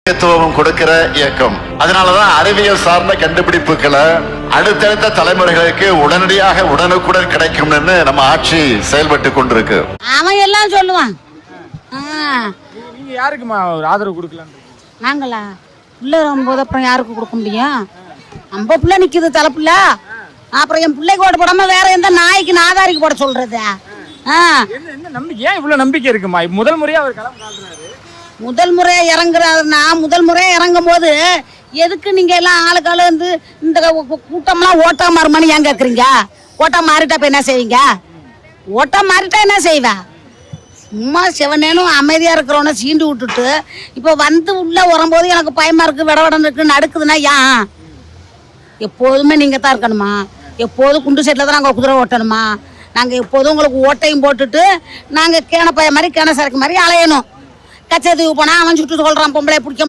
முக்கியத்துவம் கொடுக்கிற இயக்கம். அதனாலதான் அறிவியல் சார்ந்த கண்டுபிடிப்புகளை அடுத்தடுத்த தலைமுறைகளுக்கு உடனடியாக உடனுக்குடன் கிடைக்கும்னு நம்ம ஆட்சி செயல்பட்டு கொண்டிருக்கு. அவன் எல்லாம் சொல்லுவான். நீங்க யாருக்குமா ஒரு ஆதரவு கொடுக்கலாம்? நாங்களா பிள்ளை வரும்போது அப்புறம் யாருக்கு கொடுக்க முடியும்? நம்ம பிள்ளை நிக்குது தலைப்புள்ள, அப்புறம் என் பிள்ளைக்கு ஓட்டு போடாம வேற எந்த நாய்க்கு நாதாரிக்கு போட சொல்றது? என்ன நம்பிக்கை? ஏன் இவ்வளவு நம்பிக்கை இருக்குமா? முதல் முறையா அவர் களம் காட்டுறாரு. முதல் முறையா இறங்குறாருன்னா, முதல் முறையா இறங்கும் போது எதுக்கு நீங்க எல்லாம் ஆளுக்கால வந்து இந்த கூட்டம்லாம் ஓட்டா மாறுமான்னு ஏன் கேக்குறீங்க? ஓட்டா மாறிட்டா இப்ப என்ன செய்வீங்க? ஓட்டா மாறிட்டா என்ன செய்வ? சும்மா சிவனேனும் அமைதியா இருக்கிறவன சீண்டு விட்டுட்டு இப்ப வந்து உள்ள வரும்போது எனக்கு பயமா இருக்கு, விடவடன் இருக்கு, நடக்குதுன்னா ஏன்? எப்போதுமே நீங்க தான் இருக்கணுமா? எப்போதும் குண்டு செட்டில் தான் நாங்கள் குதிரை ஓட்டணுமா? நாங்கள் எப்போதும் உங்களுக்கு ஓட்டையும் போட்டுட்டு நாங்கள் கேன பைய மாதிரி கேன சரக்கு மாதிரி அலையணும். கச்சேத்துக்கு போனால் அவன் சுட்டு சொல்கிறான் பொம்பளை பிடிக்க